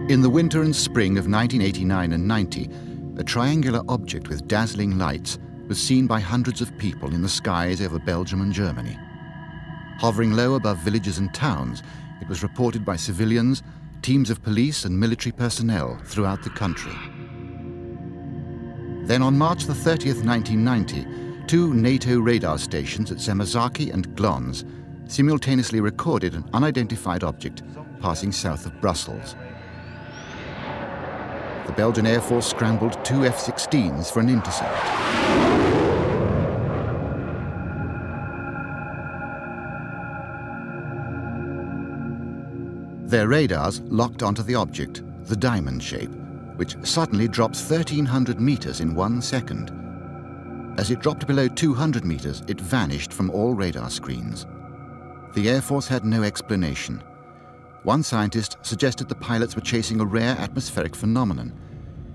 In the winter and spring of 1989 and 90, a triangular object with dazzling lights was seen by hundreds of people in the skies over Belgium and Germany. Hovering low above villages and towns, it was reported by civilians, teams of police and military personnel throughout the country. Then on March the 30th, 1990, two NATO radar stations at Zemazaki and Glons simultaneously recorded an unidentified object passing south of Brussels. The Belgian Air Force scrambled two F-16s for an intercept. Their radars locked onto the object, the diamond shape, which suddenly dropped 1,300 meters in 1 second. As it dropped below 200 meters, it vanished from all radar screens. The Air Force had no explanation. One scientist suggested the pilots were chasing a rare atmospheric phenomenon,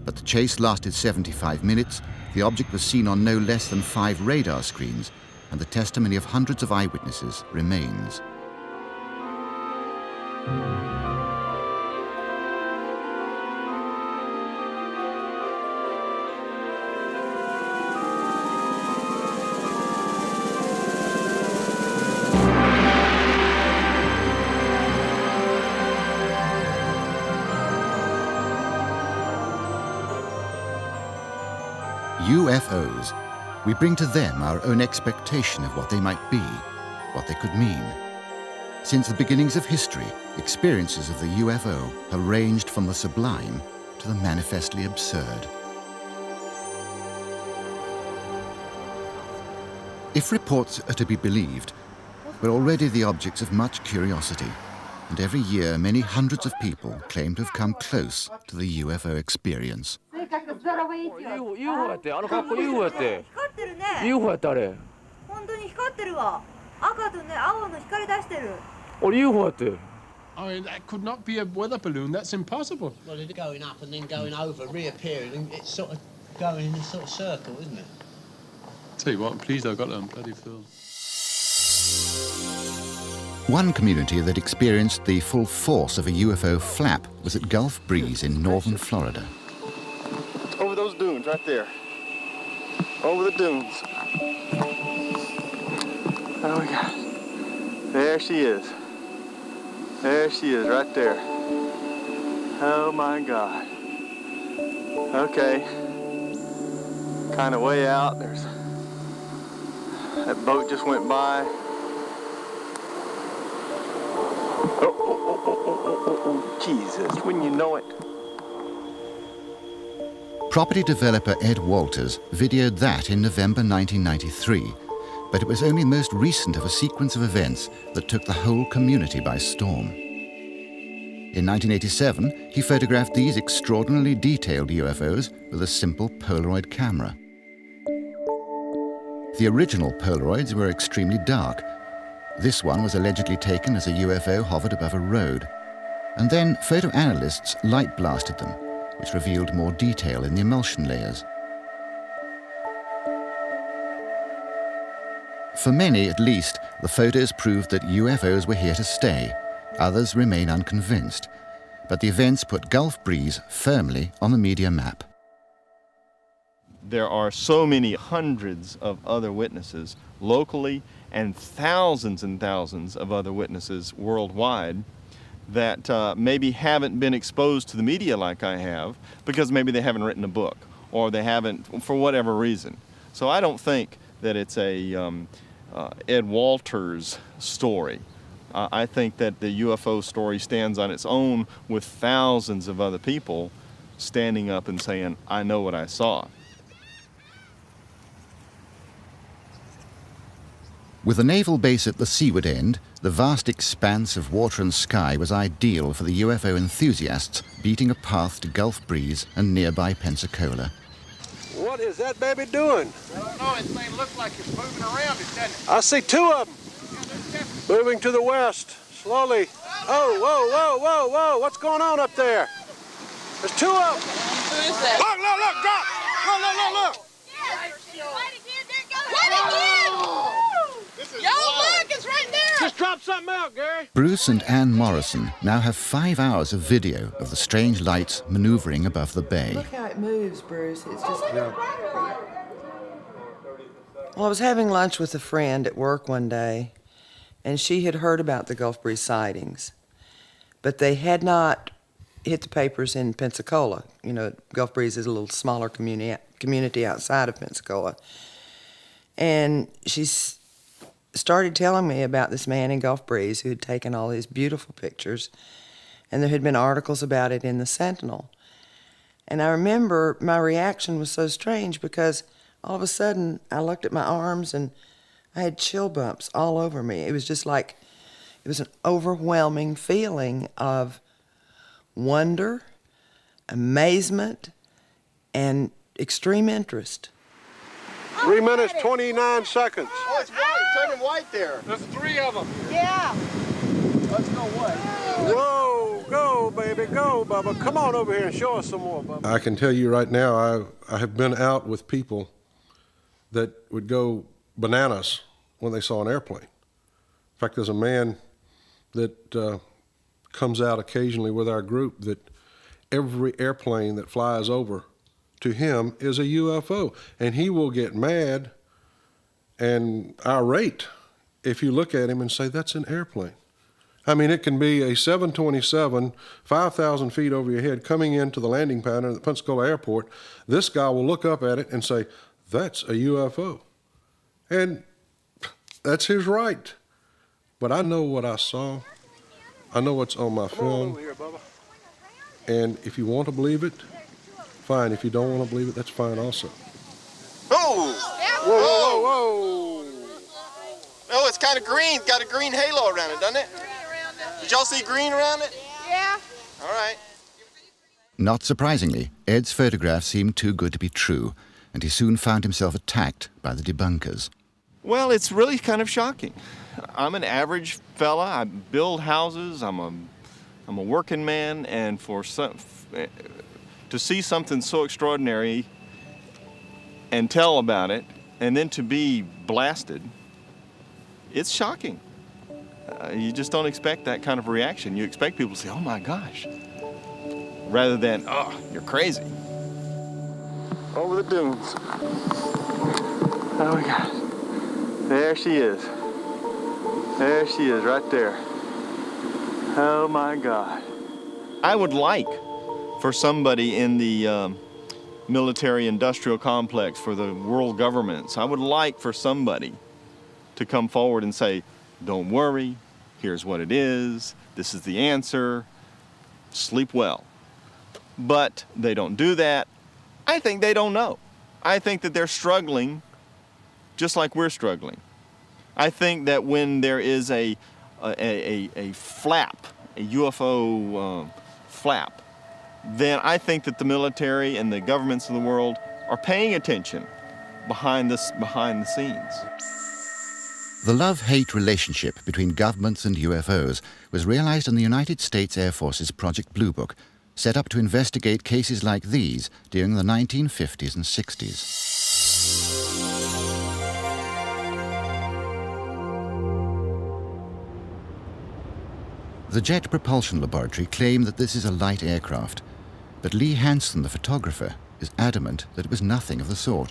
but the chase lasted 75 minutes, the object was seen on no less than 5 radar screens, and the testimony of hundreds of eyewitnesses remains. UFOs. We bring to them our own expectation of what they might be, what they could mean. Since the beginnings of history, experiences of the UFO have ranged from the sublime to the manifestly absurd. If reports are to be believed, we're already the objects of much curiosity, and every year many hundreds of people claim to have come close to the UFO experience. UFO やって、あの格好 UFO やって。光ってるね。UFO やってあれ。本当に光ってるわ。赤とね、青の光出してる。俺 UFO やって。I mean, that could not be a weather balloon. That's impossible. Well, it's going up and then going over, reappearing, and it's sort of going in a sort of circle, isn't it? Tell you what, I'm pleased I got that on bloody film. One community that experienced the full force of a UFO flap was at Gulf Breeze in northern Florida. Over those dunes right there. Over the dunes. Oh my God. There she is. There she is right there. Oh my God. Okay. Kind of way out. There's that boat just went by. Oh, Jesus, when you know it. Property developer Ed Walters videoed that in November 1993, but it was only the most recent of a sequence of events that took the whole community by storm. In 1987, he photographed these extraordinarily detailed UFOs with a simple Polaroid camera. The original Polaroids were extremely dark. This one was allegedly taken as a UFO hovered above a road. And then photo analysts light blasted them, which revealed more detail in the emulsion layers. For many, at least, the photos proved that UFOs were here to stay. Others remain unconvinced. But the events put Gulf Breeze firmly on the media map. There are so many hundreds of other witnesses locally and thousands of other witnesses worldwide that maybe haven't been exposed to the media like I have because maybe they haven't written a book or they haven't for whatever reason. So I don't think that it's a Ed Walters story. I think that the UFO story stands on its own with thousands of other people standing up and saying, I know what I saw. With a naval base at the seaward end, the vast expanse of water and sky was ideal for the UFO enthusiasts beating a path to Gulf Breeze and nearby Pensacola. What is that baby doing? I don't know. It may look like it's moving around, doesn't it? I see two of them moving to the west, slowly. Oh, whoa, whoa, whoa, whoa. What's going on up there? There's two of them. Look, drop. Look. What again? Yo, look, it's right there. Just drop something out, Gary. Bruce and Ann Morrison now have 5 hours of video of the strange lights maneuvering above the bay. Look how it moves, Bruce. It's just... Yeah. Well, I was having lunch with a friend at work one day, and she had heard about the Gulf Breeze sightings, but they had not hit the papers in Pensacola. You know, Gulf Breeze is a little smaller community outside of Pensacola. And she started telling me about this man in Gulf Breeze who had taken all these beautiful pictures, and there had been articles about it in the Sentinel. And I remember my reaction was so strange because all of a sudden I looked at my arms and I had chill bumps all over me. It was just like, it was an overwhelming feeling of wonder, amazement, and extreme interest. 3 minutes, 29 seconds. Oh, it's white. Turning white there. There's 3 of them. Yeah. Let's go white. Whoa, go, baby, go, Bubba. Come on over here and show us some more, Bubba. I can tell you right now, I have been out with people that would go bananas when they saw an airplane. In fact, there's a man that comes out occasionally with our group that every airplane that flies over to him is a UFO, and he will get mad and irate if you look at him and say, that's an airplane. I mean, it can be a 727, 5,000 feet over your head coming into the landing pad at the Pensacola airport. This guy will look up at it and say, that's a UFO. And that's his right. But I know what I saw. I know what's on my film. Over here, Bubba. And if you want to believe it, fine. If you don't want to believe it, that's fine also. Oh! Whoa, whoa, whoa. Oh, it's kind of green. Got a green halo around it, doesn't it? Did y'all see green around it? Yeah. All right. Not surprisingly, Ed's photographs seemed too good to be true, and he soon found himself attacked by the debunkers. Well, it's really kind of shocking. I'm an average fella. I build houses. I'm a working man, and to see something so extraordinary and tell about it, and then to be blasted, it's shocking. You just don't expect that kind of reaction. You expect people to say, oh my gosh, rather than, oh, you're crazy. Over the dunes. Oh my gosh. There she is. There she is, right there. Oh my God. I would like for somebody in the military-industrial complex, for the world governments, I would like for somebody to come forward and say, don't worry, here's what it is, this is the answer, sleep well. But they don't do that. I think they don't know. I think that they're struggling just like we're struggling. I think that when there is a flap, a UFO flap, then I think that the military and the governments of the world are paying attention behind the scenes. The love-hate relationship between governments and UFOs was realized in the United States Air Force's Project Blue Book, set up to investigate cases like these during the 1950s and 60s. The Jet Propulsion Laboratory claim that this is a light aircraft, but Lee Hansen, the photographer, is adamant that it was nothing of the sort.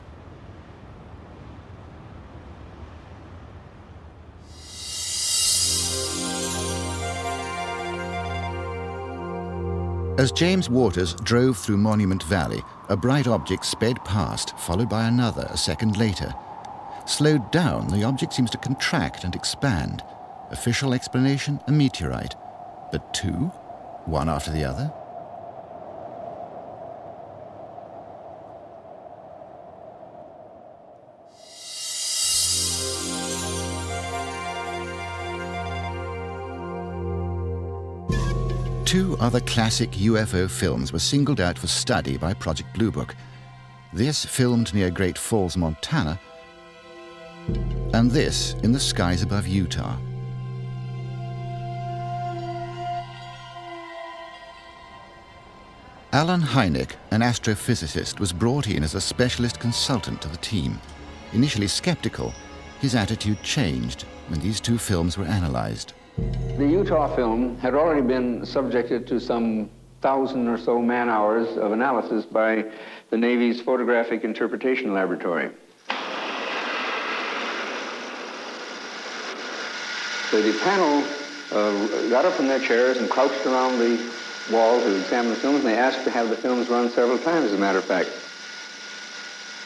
As James Waters drove through Monument Valley, a bright object sped past, followed by another a second later. Slowed down, the object seems to contract and expand. Official explanation, a meteorite. But two? One after the other? Two other classic UFO films were singled out for study by Project Blue Book. This, filmed near Great Falls, Montana, and this in the skies above Utah. Alan Hynek, an astrophysicist, was brought in as a specialist consultant to the team. Initially skeptical, his attitude changed when these two films were analyzed. The Utah film had already been subjected to some 1,000 or so man-hours of analysis by the Navy's Photographic Interpretation Laboratory. So the panel got up from their chairs and crouched around the wall to examine the films, and they asked to have the films run several times, as a matter of fact.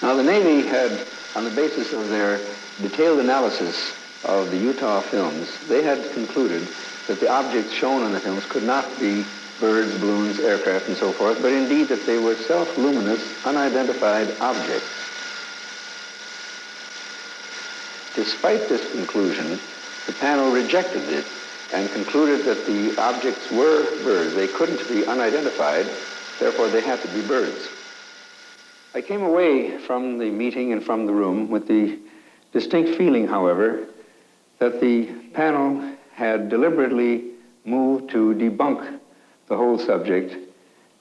Now, the Navy had, on the basis of their detailed analysis of the Utah films, they had concluded that the objects shown on the films could not be birds, balloons, aircraft, and so forth, but indeed that they were self-luminous, unidentified objects. Despite this conclusion, the panel rejected it and concluded that the objects were birds. They couldn't be unidentified, therefore they had to be birds. I came away from the meeting and from the room with the distinct feeling, however, that the panel had deliberately moved to debunk the whole subject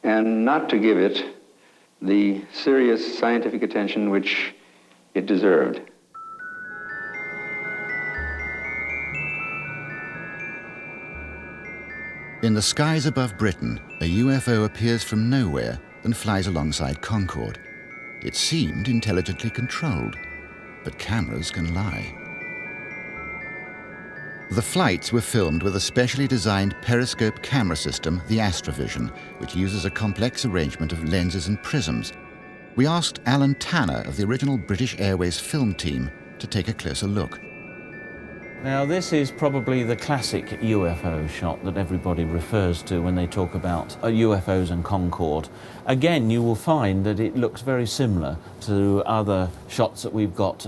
and not to give it the serious scientific attention which it deserved. In the skies above Britain, a UFO appears from nowhere and flies alongside Concorde. It seemed intelligently controlled, but cameras can lie. The flights were filmed with a specially designed periscope camera system, the Astrovision, which uses a complex arrangement of lenses and prisms. We asked Alan Tanner of the original British Airways film team to take a closer look. Now, this is probably the classic UFO shot that everybody refers to when they talk about UFOs and Concorde. Again, you will find that it looks very similar to other shots that we've got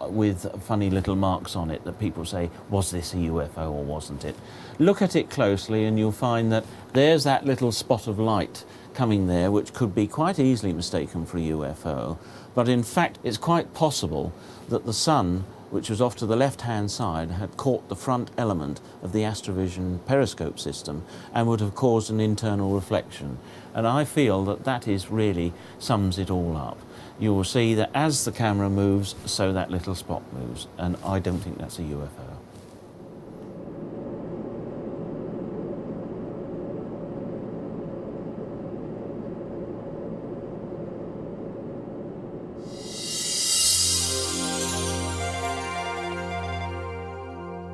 with funny little marks on it that people say, was this a UFO or wasn't it? Look at it closely and you'll find that there's that little spot of light coming there, which could be quite easily mistaken for a UFO. But in fact, it's quite possible that the sun, which was off to the left-hand side, had caught the front element of the Astrovision periscope system and would have caused an internal reflection. And I feel that that is really sums it all up. You will see that as the camera moves, so that little spot moves, and I don't think that's a UFO.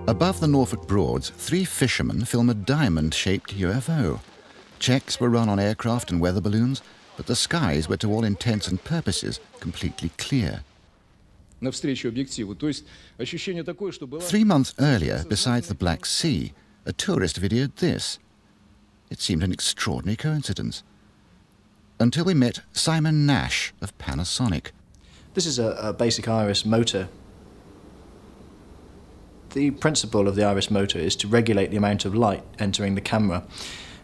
Above the Norfolk Broads, 3 fishermen film a diamond-shaped UFO. Checks were run on aircraft and weather balloons, but the skies were to all intents and purposes completely clear. 3 months earlier, besides the Black Sea, a tourist videoed this. It seemed an extraordinary coincidence. Until we met Simon Nash of Panasonic. This is a basic iris motor. The principle of the iris motor is to regulate the amount of light entering the camera.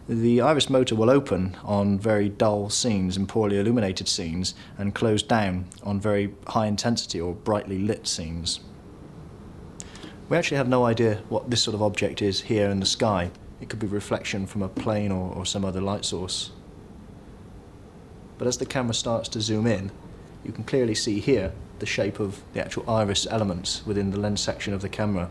The iris motor will open on very dull scenes and poorly illuminated scenes and close down on very high intensity or brightly lit scenes. We actually have no idea what this sort of object is here in the sky. It could be reflection from a plane or some other light source. But as the camera starts to zoom in, you can clearly see here the shape of the actual iris elements within the lens section of the camera.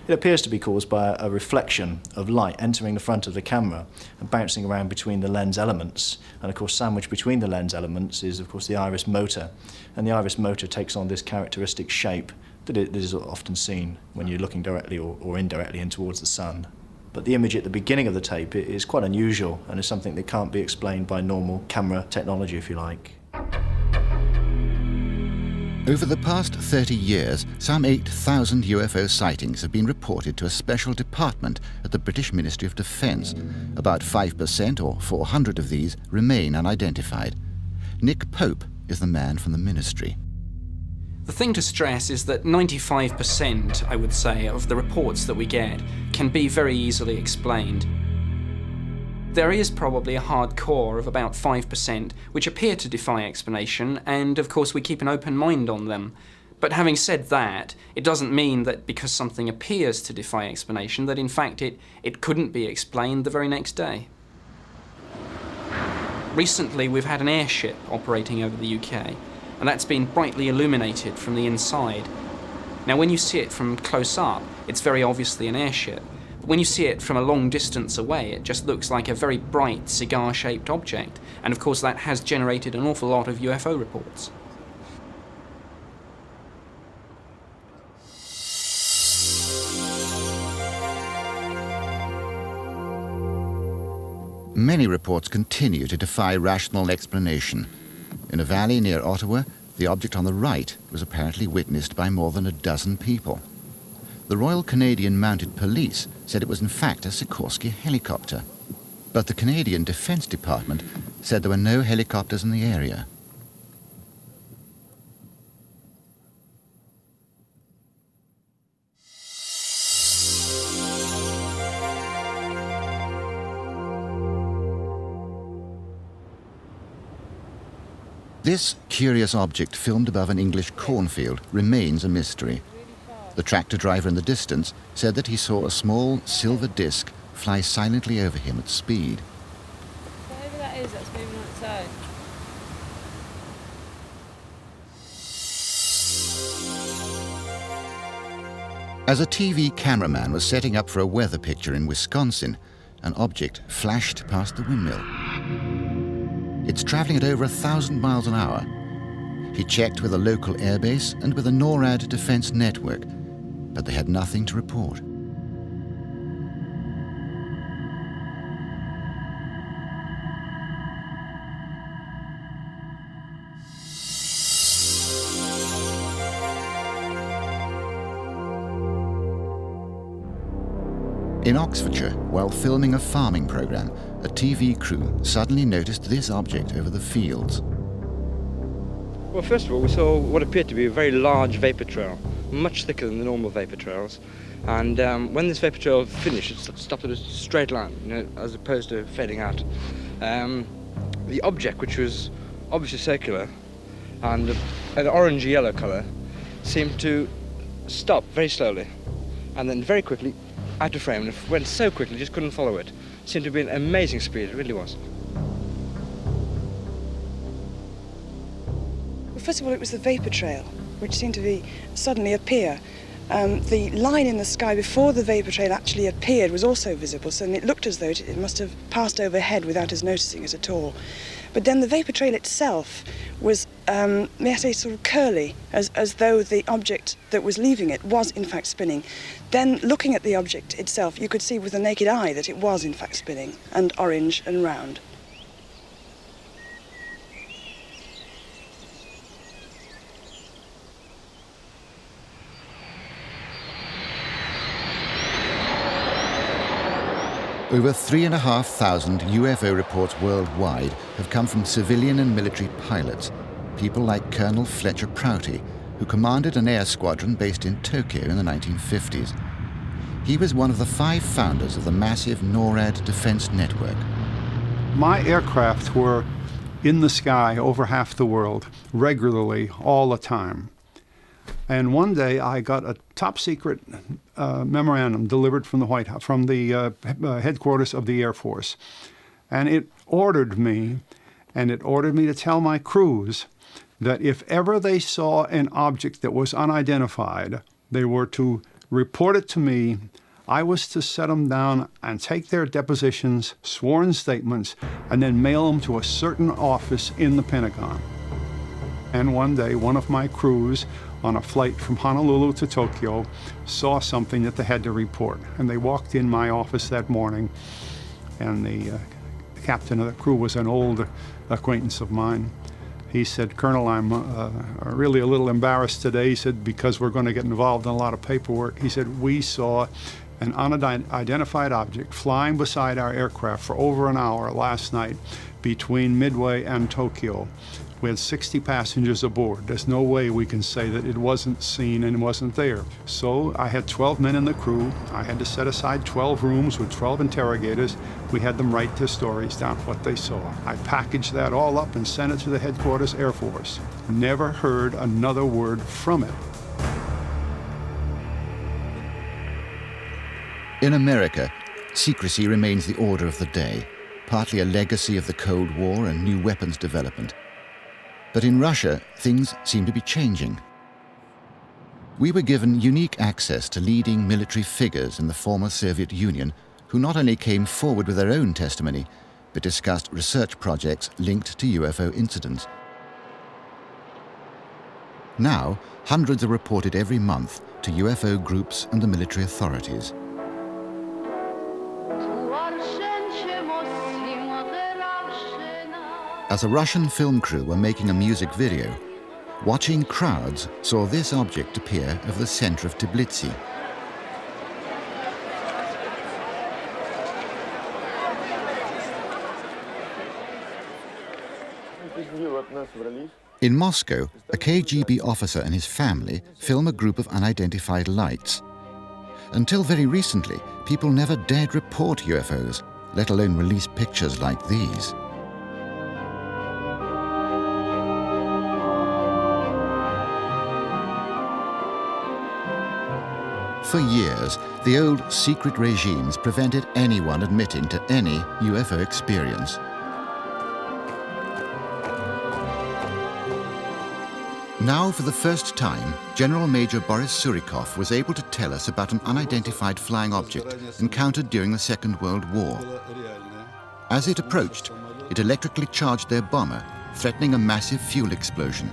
It appears to be caused by a reflection of light entering the front of the camera and bouncing around between the lens elements. And of course, sandwiched between the lens elements is of course the iris motor. And the iris motor takes on this characteristic shape that is often seen when you're looking directly or indirectly in towards the sun. But the image at the beginning of the tape is quite unusual and is something that can't be explained by normal camera technology, if you like. Over the past 30 years, some 8,000 UFO sightings have been reported to a special department at the British Ministry of Defence. About 5% or 400 of these remain unidentified. Nick Pope is the man from the ministry. The thing to stress is that 95%, I would say, of the reports that we get can be very easily explained. There is probably a hard core of about 5% which appear to defy explanation, and of course we keep an open mind on them. But having said that, it doesn't mean that because something appears to defy explanation that in fact it couldn't be explained the very next day. Recently we've had an airship operating over the UK, and that's been brightly illuminated from the inside. Now, when you see it from close up, it's very obviously an airship. But when you see it from a long distance away, it just looks like a very bright cigar-shaped object. And of course, that has generated an awful lot of UFO reports. Many reports continue to defy rational explanation. In a valley near Ottawa, the object on the right was apparently witnessed by more than a dozen people. The Royal Canadian Mounted Police said it was in fact a Sikorsky helicopter, but the Canadian Defence Department said there were no helicopters in the area. This curious object filmed above an English cornfield remains a mystery. The tractor driver in the distance said that he saw a small silver disc fly silently over him at speed. Whatever that is, that's moving on its own. As a TV cameraman was setting up for a weather picture in Wisconsin, an object flashed past the windmill. It's traveling at over 1,000 miles an hour. He checked with a local airbase and with a NORAD defense network, but they had nothing to report. In Oxfordshire, while filming a farming program, a TV crew suddenly noticed this object over the fields. Well, first of all, we saw what appeared to be a very large vapor trail, much thicker than the normal vapor trails. And when this vapor trail finished, it stopped at a straight line, you know, as opposed to fading out. The object, which was obviously circular and an orange-yellow colour, seemed to stop very slowly and then very quickly out of frame, and it went so quickly, just couldn't follow it. It seemed to be an amazing speed, it really was. Well, first of all, it was the vapor trail, which seemed to suddenly appear. The line in the sky before the vapor trail actually appeared was also visible, so it looked as though it must have passed overhead without us noticing it at all. But then the vapor trail itself was, may I say, sort of curly, as though the object that was leaving it was in fact spinning. Then, looking at the object itself, you could see with the naked eye that it was in fact spinning, and orange and round. Over 3,500 UFO reports worldwide have come from civilian and military pilots, people like Colonel Fletcher Prouty, who commanded an air squadron based in Tokyo in the 1950s. He was one of the 5 founders of the massive NORAD defense network. My aircraft were in the sky over half the world, regularly, all the time. And one day I got a top secret memorandum delivered from the White House, from the headquarters of the Air Force. And it ordered me to tell my crews that if ever they saw an object that was unidentified, they were to report it to me. I was to set them down and take their depositions, sworn statements, and then mail them to a certain office in the Pentagon. And one day, one of my crews on a flight from Honolulu to Tokyo saw something that they had to report. And they walked in my office that morning, and the captain of the crew was an old acquaintance of mine. He said, "Colonel, I'm really a little embarrassed today." He said, "because we're going to get involved in a lot of paperwork." He said, "We saw an unidentified object flying beside our aircraft for over an hour last night between Midway and Tokyo. We had 60 passengers aboard. There's no way we can say that it wasn't seen and wasn't there." So I had 12 men in the crew. I had to set aside 12 rooms with 12 interrogators. We had them write their stories down, what they saw. I packaged that all up and sent it to the headquarters Air Force. Never heard another word from it. In America, secrecy remains the order of the day, partly a legacy of the Cold War and new weapons development. But in Russia, things seem to be changing. We were given unique access to leading military figures in the former Soviet Union who not only came forward with their own testimony, but discussed research projects linked to UFO incidents. Now, hundreds are reported every month to UFO groups and the military authorities. As a Russian film crew were making a music video, watching crowds saw this object appear over the center of Tbilisi. In Moscow, a KGB officer and his family film a group of unidentified lights. Until very recently, people never dared report UFOs, let alone release pictures like these. For years, the old secret regimes prevented anyone admitting to any UFO experience. Now, for the first time, General Major Boris Surikov was able to tell us about an unidentified flying object encountered during the Second World War. As it approached, it electrically charged their bomber, threatening a massive fuel explosion.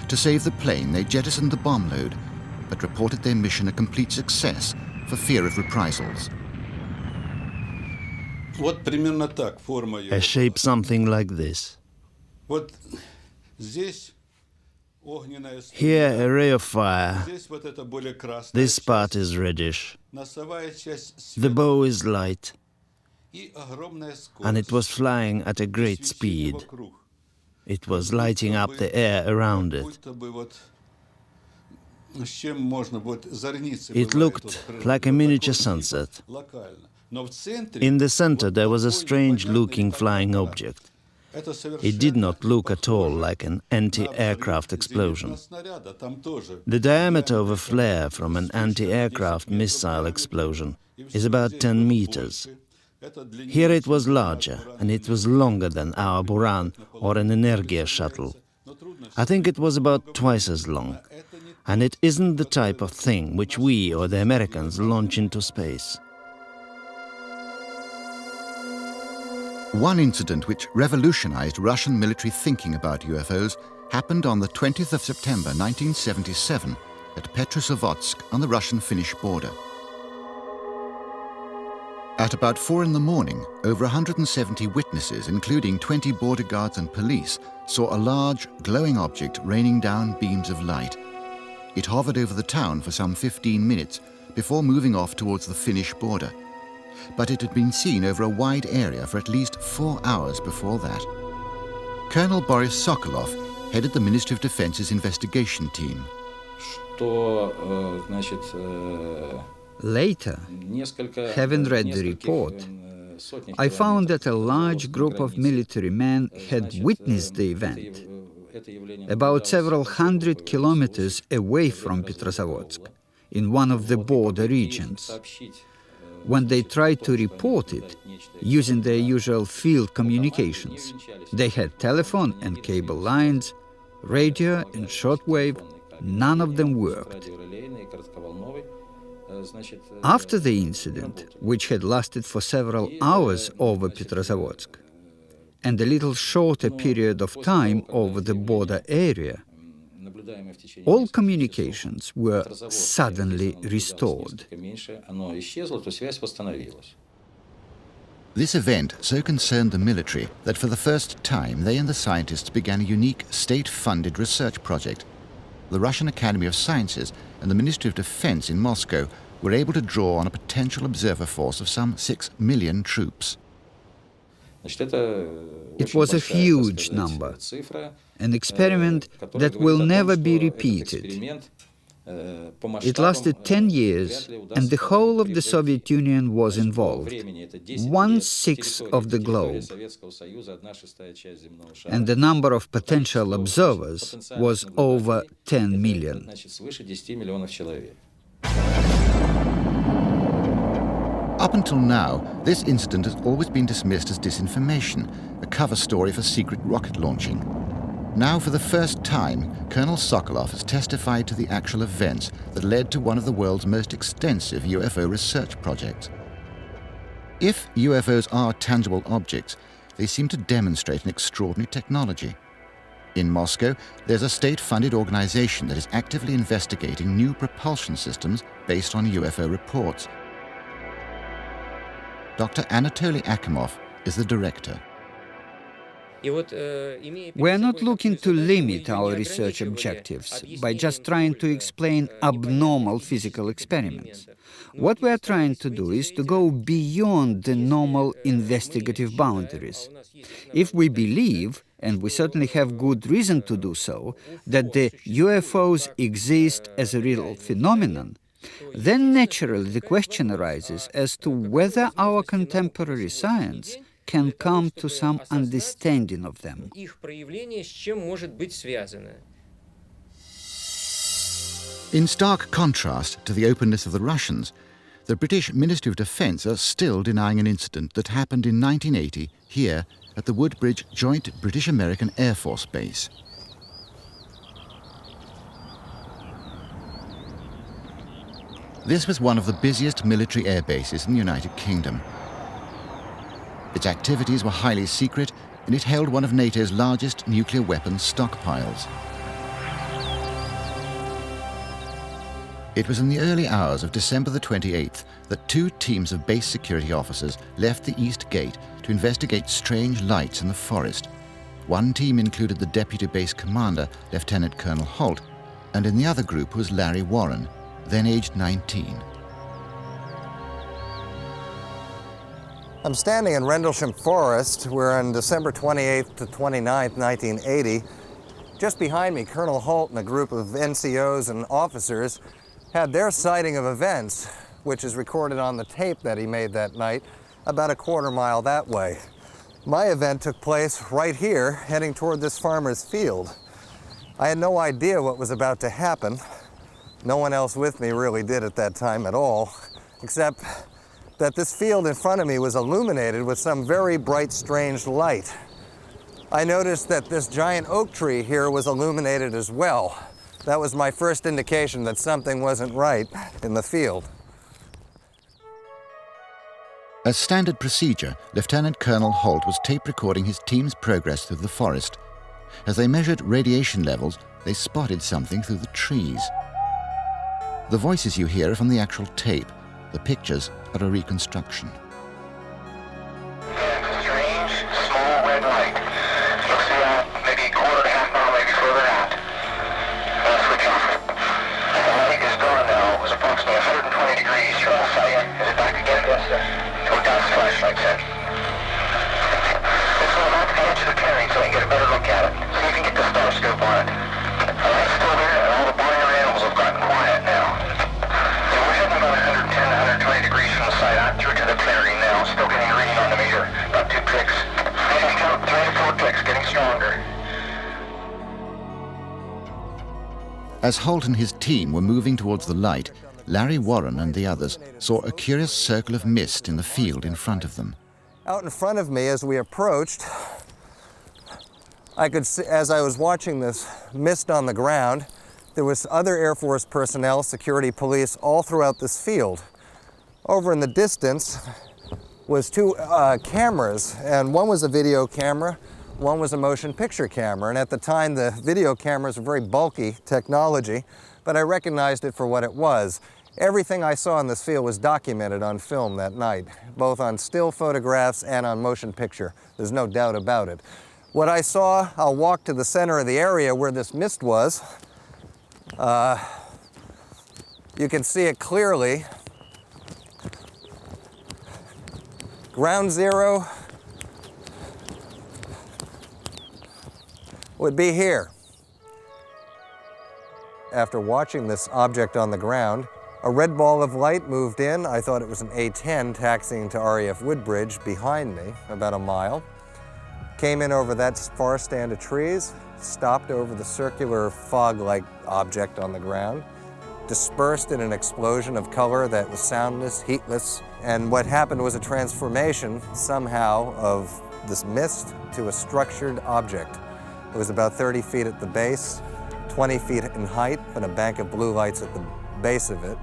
To save the plane, they jettisoned the bomb load, but reported their mission a complete success for fear of reprisals. A shape something like this. Here a ray of fire. This part is reddish. The bow is light. And it was flying at a great speed. It was lighting up the air around it. It looked like a miniature sunset. In the center there was a strange-looking flying object. It did not look at all like an anti-aircraft explosion. The diameter of a flare from an anti-aircraft missile explosion is about 10 meters. Here it was larger, and it was longer than our Buran or an Energia shuttle. I think it was about twice as long. And it isn't the type of thing which we or the Americans launch into space. One incident which revolutionized Russian military thinking about UFOs happened on the 20th of September 1977 at Petrozavodsk on the Russian-Finnish border. At about 4 in the morning, over 170 witnesses, including 20 border guards and police, saw a large, glowing object raining down beams of light. It hovered over the town for some 15 minutes before moving off towards the Finnish border. But it had been seen over a wide area for at least 4 hours before that. Colonel Boris Sokolov headed the Ministry of Defense's investigation team. Later, having read the report, I found that a large group of military men had witnessed the event, about several hundred kilometers away from Petrozavodsk, in one of the border regions. When they tried to report it, using their usual field communications, they had telephone and cable lines, radio and shortwave, none of them worked. After the incident, which had lasted for several hours over Petrozavodsk, and a little shorter period of time over the border area, all communications were suddenly restored. This event so concerned the military that for the first time they and the scientists began a unique state-funded research project. The Russian Academy of Sciences and the Ministry of Defense in Moscow were able to draw on a potential observer force of some 6 million troops. It was a huge number, an experiment that will never be repeated. It lasted 10 years, and the whole of the Soviet Union was involved, 1/6 of the globe. And the number of potential observers was over 10 million. Up until now, this incident has always been dismissed as disinformation, a cover story for secret rocket launching. Now, for the first time, Colonel Sokolov has testified to the actual events that led to one of the world's most extensive UFO research projects. If UFOs are tangible objects, they seem to demonstrate an extraordinary technology. In Moscow, there's a state-funded organization that is actively investigating new propulsion systems based on UFO reports. Dr. Anatoly Akimov is the director. We are not looking to limit our research objectives by just trying to explain abnormal physical experiments. What we are trying to do is to go beyond the normal investigative boundaries. If we believe, and we certainly have good reason to do so, that the UFOs exist as a real phenomenon, then naturally the question arises as to whether our contemporary science can come to some understanding of them. In stark contrast to the openness of the Russians, the British Ministry of Defence are still denying an incident that happened in 1980 here at the Woodbridge Joint British-American Air Force Base. This was one of the busiest military air bases in the United Kingdom. Its activities were highly secret, and it held one of NATO's largest nuclear weapons stockpiles. It was in the early hours of December the 28th that two teams of base security officers left the East Gate to investigate strange lights in the forest. One team included the deputy base commander, Lieutenant Colonel Holt, and in the other group was Larry Warren, then aged 19. I'm standing in Rendlesham Forest. We're on December 28th to 29th, 1980. Just behind me, Colonel Holt and a group of NCOs and officers had their sighting of events, which is recorded on the tape that he made that night, about a quarter mile that way. My event took place right here, heading toward this farmer's field. I had no idea what was about to happen. No one else with me really did at that time at all, except that this field in front of me was illuminated with some very bright, strange light. I noticed that this giant oak tree here was illuminated as well. That was my first indication that something wasn't right in the field. As standard procedure, Lieutenant Colonel Holt was tape recording his team's progress through the forest. As they measured radiation levels, they spotted something through the trees. The voices you hear are from the actual tape. The pictures are a reconstruction. Strange, small red light. Looks about maybe a quarter to half mile, maybe further out. Switch off. The light is gone now. It was approximately 120 degrees. Turn off sight. Is it back again? Yes, sir. Go down the flashlight set. Let's go out to the edge of the clearing so we can get a better look at it. See if you can get the star scope on it. The light's still there, and all the barnyard animals have gotten quiet now. We're heading about 110 to 120 degrees from the site. I'm through to the clearing now. Still getting a reading on the meter. About 2 clicks. Maybe count 3 or 4 clicks. Getting stronger. As Holt and his team were moving towards the light, Larry Warren and the others saw a curious circle of mist in the field in front of them. Out in front of me, as we approached, I could see, as I was watching this mist on the ground, there was other Air Force personnel, security, police, all throughout this field. Over in the distance was 2 cameras, and one was a video camera, one was a motion picture camera. And at the time, the video cameras were very bulky technology, but I recognized it for what it was. Everything I saw in this field was documented on film that night, both on still photographs and on motion picture. There's no doubt about it. What I saw, I'll walk to the center of the area where this mist was. You can see it clearly. Ground zero would be here. After watching this object on the ground, a red ball of light moved in. I thought it was an A-10 taxiing to RAF Woodbridge behind me, about a mile. Came in over that far stand of trees, stopped over the circular fog-like object on the ground, dispersed in an explosion of color that was soundless, heatless, and what happened was a transformation somehow of this mist to a structured object. It was about 30 feet at the base, 20 feet in height, and a bank of blue lights at the base of it,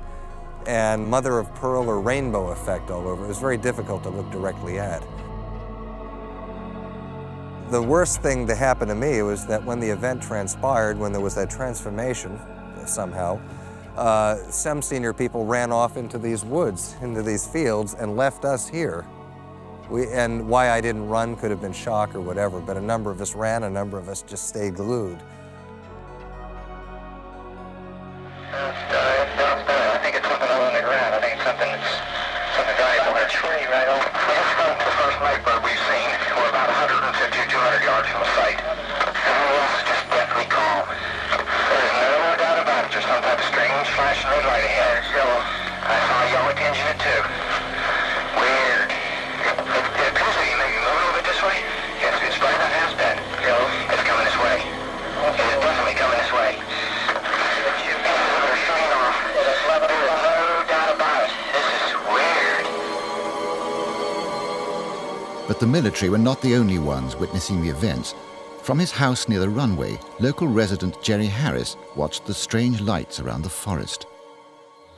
and mother of pearl or rainbow effect all over. It was very difficult to look directly at. The worst thing that happened to me was that when the event transpired, when there was that transformation somehow, some senior people ran off into these woods, into these fields, and left us here. And why I didn't run could have been shock or whatever, but a number of us ran, a number of us just stayed glued. I think it's something on the ground. I think it's something valuable. A tree right over. That's the first nightbird we've seen. We're about 150 or 200 yards from the site. Everyone else is just deathly calm. There's no doubt about it. There's some type of strange flashing red light ahead. It's yellow. I saw a yellow tinge in it too. Weird. It appears to be maybe moving a little bit this way. It's right on half bed. It's coming this way. It is definitely coming this way. But the military were not the only ones witnessing the events. From his house near the runway, local resident Jerry Harris watched the strange lights around the forest.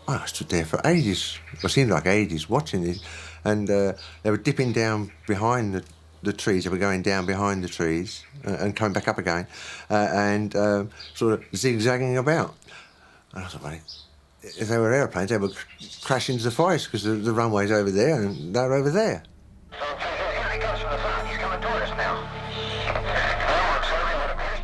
I stood there for ages. It seemed like ages watching it. And they were dipping down behind the trees. They were going down behind the trees and coming back up again and sort of zigzagging about. And I thought, well, if they were airplanes, they would crash into the forest because the runway's over there and they're over there.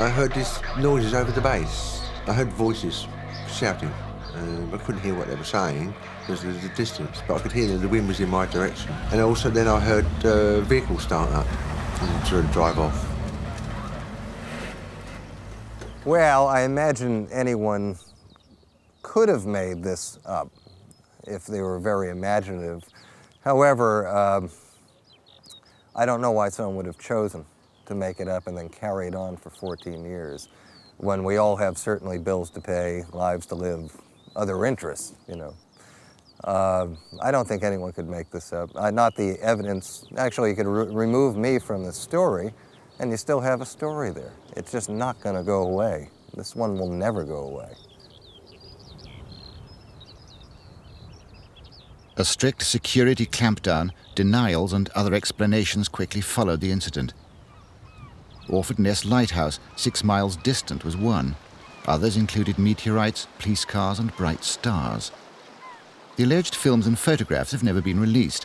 I heard these noises over the base. I heard voices shouting. I couldn't hear what they were saying because there was a distance, but I could hear that the wind was in my direction. And also then I heard vehicles start up and sort of drive off. Well, I imagine anyone could have made this up if they were very imaginative. However, I don't know why someone would have chosen to make it up and then carry it on for 14 years when we all have certainly bills to pay, lives to live, other interests, you know. I don't think anyone could make this up. Not the evidence. Actually, you could remove me from the story and you still have a story there. It's just not going to go away. This one will never go away. A strict security clampdown, denials and other explanations quickly followed the incident. Orford Ness Lighthouse, 6 miles distant, was one. Others included meteorites, police cars and bright stars. The alleged films and photographs have never been released,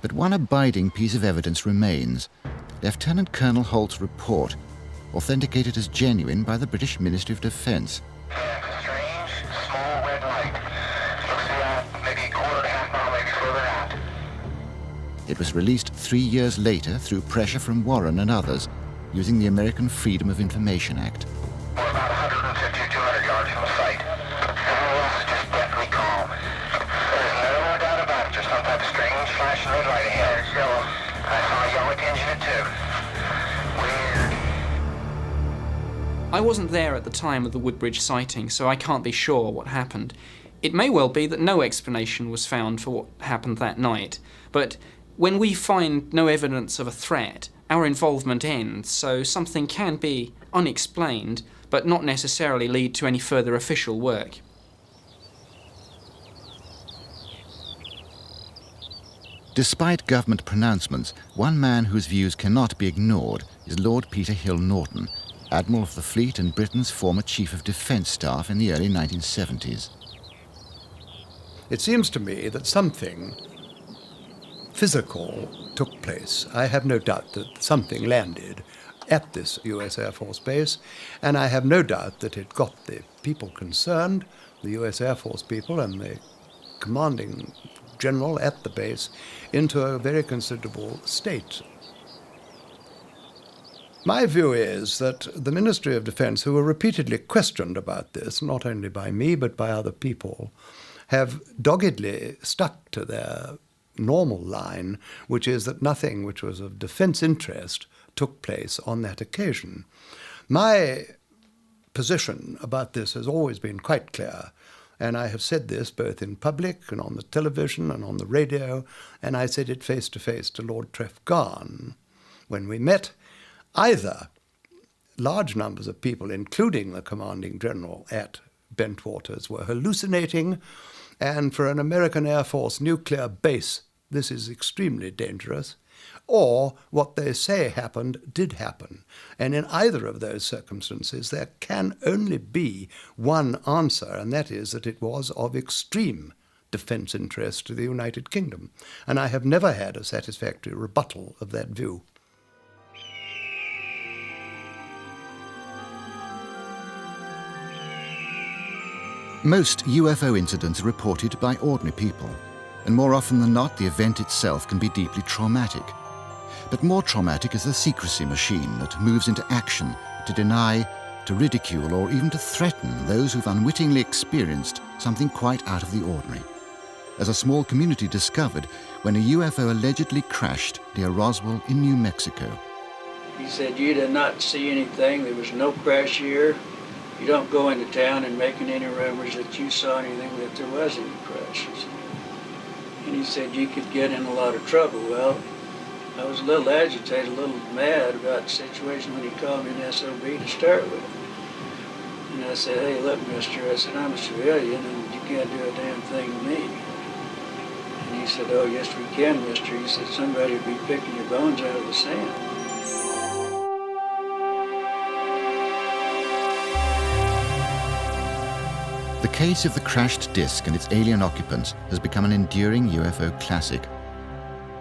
but one abiding piece of evidence remains. Lieutenant Colonel Holt's report, authenticated as genuine by the British Ministry of Defence. It was released 3 years later through pressure from Warren and others, using the American Freedom of Information Act. We're about 150 or 200 yards from the site. Everyone else is just deathly calm. There's no doubt about it. There's some type of strange flashing red light ahead. It's yellow. I saw a yellow tinge in it too. Weird. I wasn't there at the time of the Woodbridge sighting, so I can't be sure what happened. It may well be that no explanation was found for what happened that night, but when we find no evidence of a threat, our involvement ends, so something can be unexplained, but not necessarily lead to any further official work. Despite government pronouncements, one man whose views cannot be ignored is Lord Peter Hill Norton, Admiral of the Fleet and Britain's former Chief of Defence Staff in the early 1970s. It seems to me that something physical took place. I have no doubt that something landed at this U.S. Air Force base, and I have no doubt that it got the people concerned, the U.S. Air Force people and the commanding general at the base, into a very considerable state. My view is that the Ministry of Defence, who were repeatedly questioned about this, not only by me but by other people, have doggedly stuck to their normal line, which is that nothing which was of defence interest took place on that occasion. My position about this has always been quite clear, and I have said this both in public and on the television and on the radio, and I said it face to face to Lord Trefgarne when we met. Either large numbers of people, including the commanding general at Bentwaters, were hallucinating. And for an American Air Force nuclear base, this is extremely dangerous. Or what they say happened did happen. And in either of those circumstances, there can only be one answer, and that is that it was of extreme defense interest to the United Kingdom. And I have never had a satisfactory rebuttal of that view. Most UFO incidents are reported by ordinary people, and more often than not, the event itself can be deeply traumatic. But more traumatic is the secrecy machine that moves into action to deny, to ridicule, or even to threaten those who've unwittingly experienced something quite out of the ordinary, as a small community discovered when a UFO allegedly crashed near Roswell in New Mexico. He said, "You did not see anything. There was no crash here. You don't go into town and making any rumors that you saw anything, that there was any crashes." And he said, "You could get in a lot of trouble." Well, I was a little agitated, a little mad about the situation when he called me an SOB to start with. And I said, "Hey, look, mister," I said, "I'm a civilian and you can't do a damn thing to me." And he said, "Oh, yes, we can, mister." He said, "Somebody would be picking your bones out of the sand." The case of the crashed disc and its alien occupants has become an enduring UFO classic.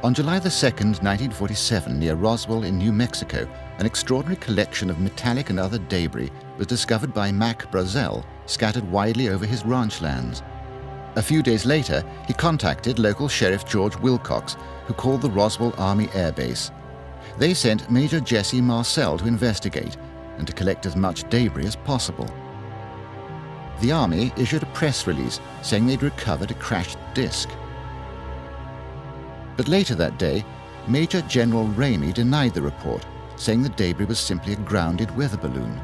On July the 2nd, 1947, near Roswell in New Mexico, an extraordinary collection of metallic and other debris was discovered by Mac Brazel, scattered widely over his ranch lands. A few days later, he contacted local Sheriff George Wilcox, who called the Roswell Army Air Base. They sent Major Jesse Marcel to investigate and to collect as much debris as possible. The Army issued a press release saying they'd recovered a crashed disc. But later that day, Major General Ramey denied the report, saying the debris was simply a grounded weather balloon.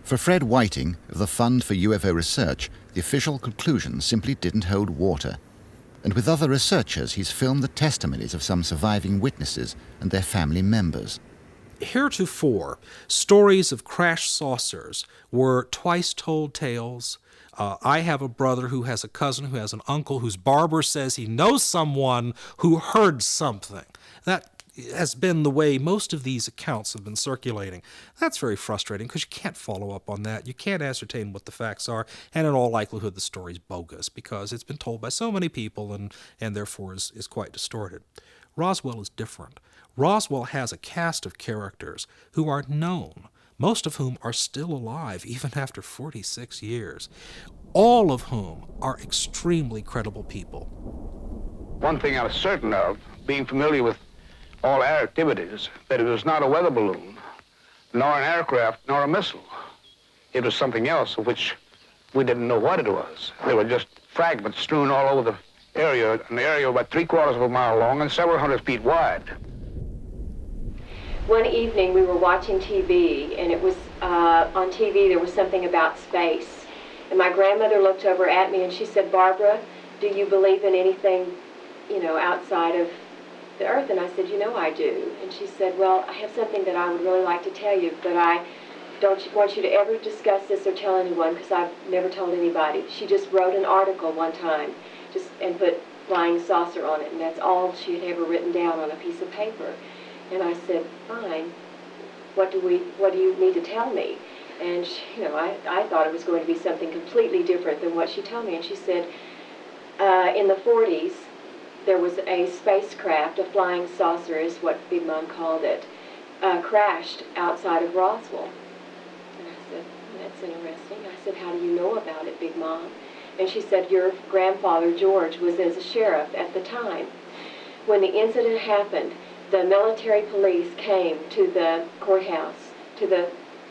For Fred Whiting of the Fund for UFO Research, the official conclusion simply didn't hold water. And with other researchers, he's filmed the testimonies of some surviving witnesses and their family members. Heretofore, stories of crashed saucers were twice-told tales. I have a brother who has a cousin who has an uncle whose barber says he knows someone who heard something. That has been the way most of these accounts have been circulating. That's very frustrating because you can't follow up on that. You can't ascertain what the facts are, and in all likelihood the story's bogus because it's been told by so many people and therefore is quite distorted. Roswell is different. Roswell has a cast of characters who are known, most of whom are still alive even after 46 years, all of whom are extremely credible people. One thing I was certain of, being familiar with all air activities, that it was not a weather balloon, nor an aircraft, nor a missile. It was something else of which we didn't know what it was. There were just fragments strewn all over the area, an area about 3/4 of a mile long and several hundred feet wide. One evening we were watching TV, and it was on TV there was something about space. And my grandmother looked over at me and she said, "Barbara, do you believe in anything, outside of the earth?" And I said, "I do." And she said, "Well, I have something that I would really like to tell you, but I don't want you to ever discuss this or tell anyone because I've never told anybody." She just wrote an article one time and put flying saucer on it, and that's all she had ever written down on a piece of paper. And I said, "Fine, what do you need to tell me?" And she, I thought it was going to be something completely different than what she told me. And she said, in the 40s, there was a spacecraft, a flying saucer is what Big Mom called it, crashed outside of Roswell. And I said, "That's interesting." I said, "How do you know about it, Big Mom?" And she said, "Your grandfather, George, was as a sheriff at the time. When the incident happened, the military police came to the courthouse, to the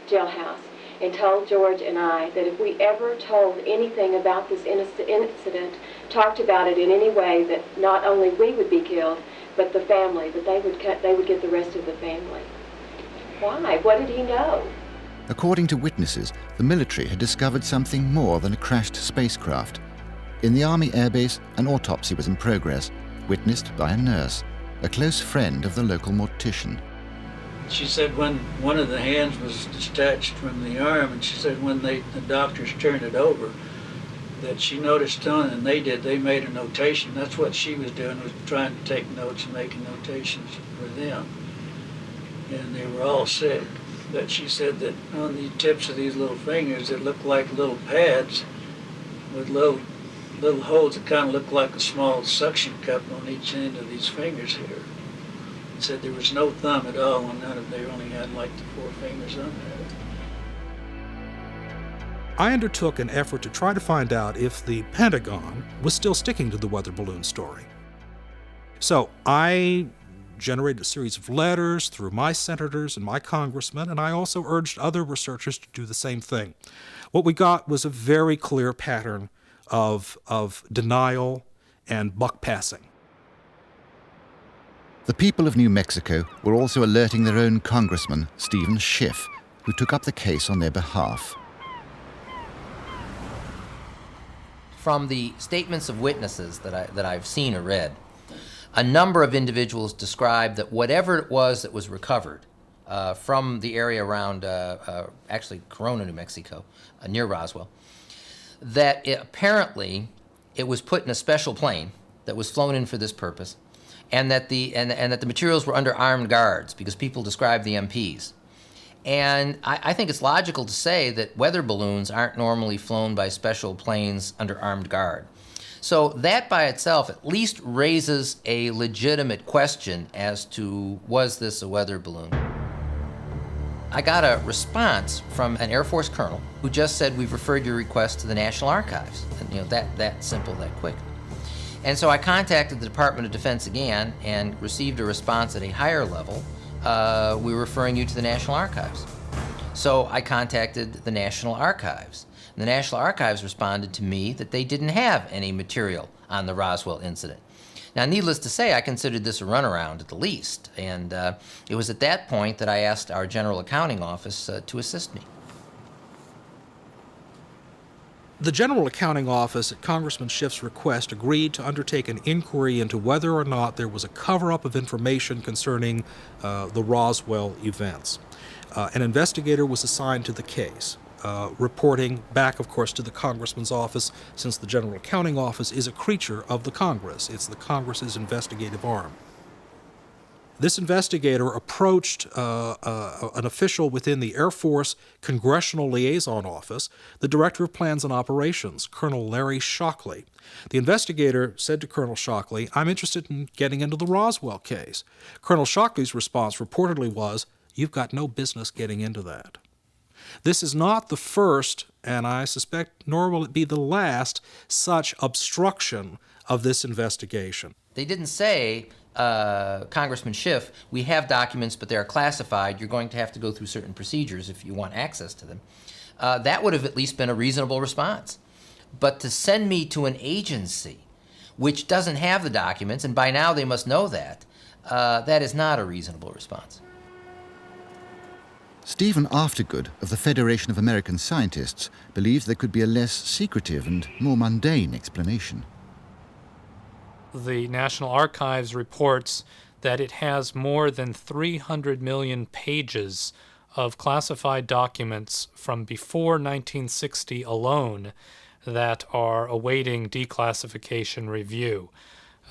jailhouse, and told George and I that if we ever told anything about this incident, talked about it in any way, that not only we would be killed, but the family, that they would get the rest of the family." Why? What did he know? According to witnesses, the military had discovered something more than a crashed spacecraft. In the Army Air Base, an autopsy was in progress, witnessed by a nurse. a close friend of the local mortician. She said when one of the hands was detached from the arm, and she said when the doctors turned it over, that she noticed on, and they made a notation. That's what she was doing, was trying to take notes and making notations for them. And they were all sick. But she said that on the tips of these little fingers, it looked like little pads with little holes that kind of looked like a small suction cup on each end of these fingers here. Said there was no thumb at all, and they only had like the 4 fingers on there. I undertook an effort to try to find out if the Pentagon was still sticking to the weather balloon story. So I generated a series of letters through my senators and my congressmen, and I also urged other researchers to do the same thing. What we got was a very clear pattern of denial and buck passing. The people of New Mexico were also alerting their own congressman, Stephen Schiff, who took up the case on their behalf. From the statements of witnesses that I've seen or read, a number of individuals described that whatever it was that was recovered from the area around, actually Corona, New Mexico, near Roswell, that apparently it was put in a special plane that was flown in for this purpose, and that the materials were under armed guards because people described the MPs. And I think it's logical to say that weather balloons aren't normally flown by special planes under armed guard. So that by itself at least raises a legitimate question as to, was this a weather balloon? I got a response from an Air Force colonel who just said, we've referred your request to the National Archives. And that simple, that quick. And so I contacted the Department of Defense again and received a response at a higher level. We're referring you to the National Archives. So I contacted the National Archives. And the National Archives responded to me that they didn't have any material on the Roswell incident. Now, needless to say, I considered this a runaround at the least. And it was at that point that I asked our General Accounting Office to assist me. The General Accounting Office, at Congressman Schiff's request, agreed to undertake an inquiry into whether or not there was a cover-up of information concerning the Roswell events. An investigator was assigned to the case, reporting back, of course, to the Congressman's office, since the General Accounting Office is a creature of the Congress. It's the Congress's investigative arm. This investigator approached an official within the Air Force Congressional Liaison Office, the Director of Plans and Operations, Colonel Larry Shockley. The investigator said to Colonel Shockley, I'm interested in getting into the Roswell case. Colonel Shockley's response reportedly was, you've got no business getting into that. This is not the first, and I suspect nor will it be the last, such obstruction of this investigation. They didn't say, Congressman Schiff, we have documents, but they're classified. You're going to have to go through certain procedures if you want access to them. That would have at least been a reasonable response. But to send me to an agency which doesn't have the documents, and by now they must know that, that is not a reasonable response. Stephen Aftergood of the Federation of American Scientists believes there could be a less secretive and more mundane explanation. The National Archives reports that it has more than 300 million pages of classified documents from before 1960 alone that are awaiting declassification review.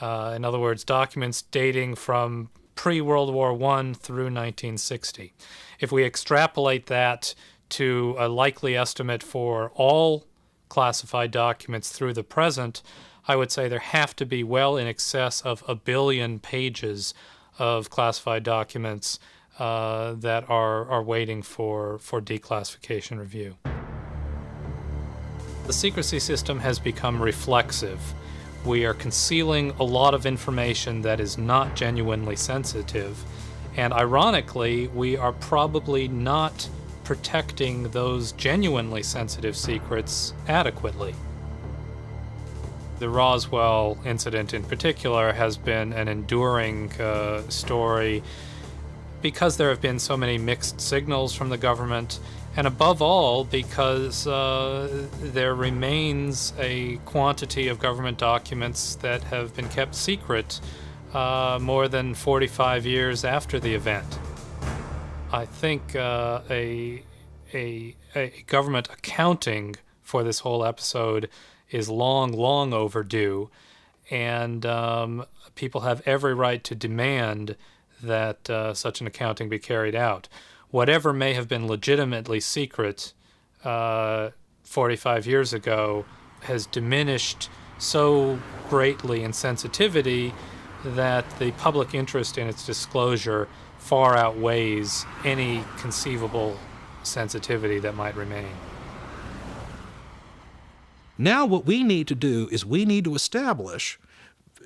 In other words, documents dating from pre-World War I through 1960. If we extrapolate that to a likely estimate for all classified documents through the present, I would say there have to be well in excess of 1 billion pages of classified documents that are waiting for declassification review. The secrecy system has become reflexive. We are concealing a lot of information that is not genuinely sensitive, and ironically, we are probably not protecting those genuinely sensitive secrets adequately. The Roswell incident in particular has been an enduring story because there have been so many mixed signals from the government, and above all because there remains a quantity of government documents that have been kept secret more than 45 years after the event. I think a government accounting for this whole episode is long overdue, and people have every right to demand that such an accounting be carried out. Whatever may have been legitimately secret 45 years ago has diminished so greatly in sensitivity that the public interest in its disclosure far outweighs any conceivable sensitivity that might remain. Now what we need to do is we need to establish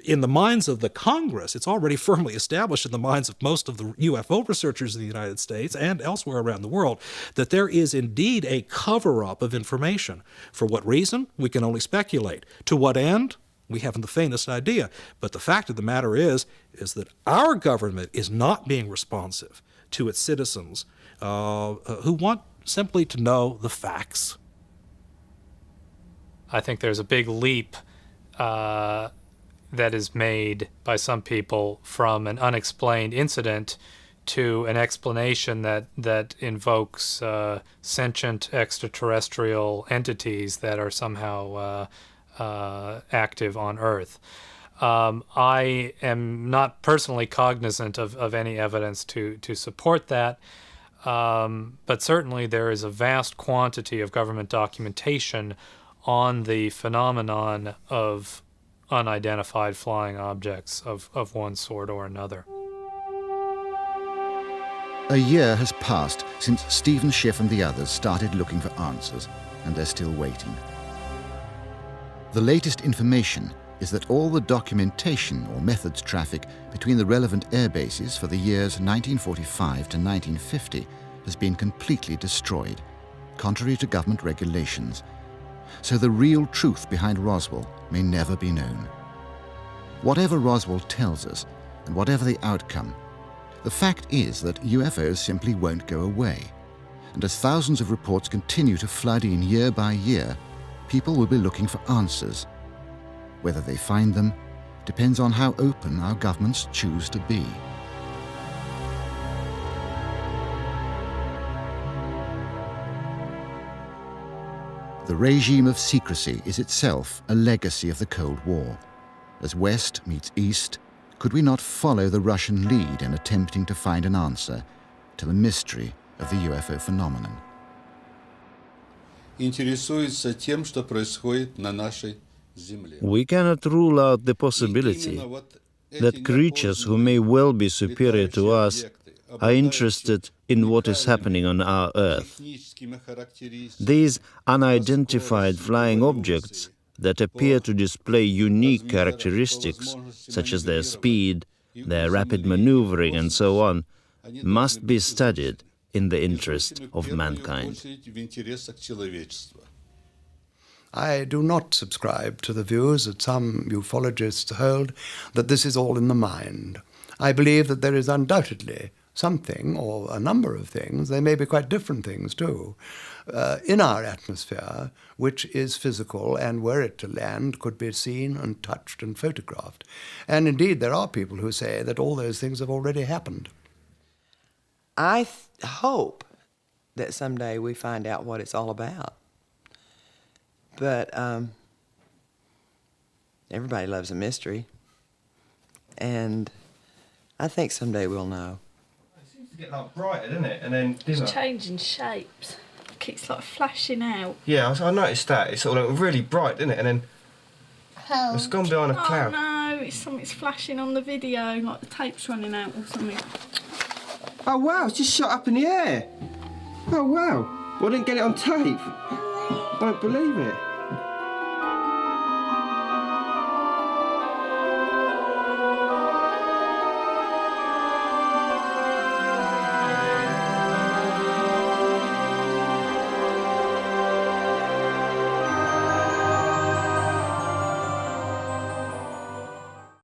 in the minds of the Congress, it's already firmly established in the minds of most of the UFO researchers in the United States and elsewhere around the world, that there is indeed a cover-up of information. For what reason? We can only speculate. To what end? We haven't the faintest idea. But the fact of the matter is that our government is not being responsive to its citizens who want simply to know the facts. I think there's a big leap that is made by some people from an unexplained incident to an explanation that invokes sentient extraterrestrial entities that are somehow active on Earth. I am not personally cognizant of any evidence to support that, but certainly there is a vast quantity of government documentation on the phenomenon of unidentified flying objects of one sort or another. A year has passed since Stephen Schiff and the others started looking for answers, and they're still waiting. The latest information is that all the documentation or methods traffic between the relevant air bases for the years 1945 to 1950 has been completely destroyed, contrary to government regulations. So the real truth behind Roswell may never be known. Whatever Roswell tells us, and whatever the outcome, the fact is that UFOs simply won't go away. And as thousands of reports continue to flood in year by year, people will be looking for answers. Whether they find them depends on how open our governments choose to be. The regime of secrecy is itself a legacy of the Cold War. As West meets East, could we not follow the Russian lead in attempting to find an answer to the mystery of the UFO phenomenon? We cannot rule out the possibility that creatures who may well be superior to us are interested in what is happening on our Earth. These unidentified flying objects that appear to display unique characteristics, such as their speed, their rapid maneuvering, and so on, must be studied in the interest of mankind. I do not subscribe to the views that some ufologists hold that this is all in the mind. I believe that there is undoubtedly something, or a number of things, they may be quite different things too, in our atmosphere, which is physical, and were it to land, could be seen and touched and photographed. And indeed, there are people who say that all those things have already happened. I hope that someday we find out what it's all about. But everybody loves a mystery, and I think someday we'll know. It seems to get like brighter, doesn't it? And then It's changing shapes. Like it's like flashing out. yeah, I noticed that. It's sort of really bright, isn't it? And then it's gone behind a cloud. Oh no, something's flashing on the video, like the tape's running out or something. Oh wow, it's just shot up in the air. Oh wow. Well, I didn't get it on tape. I don't believe it.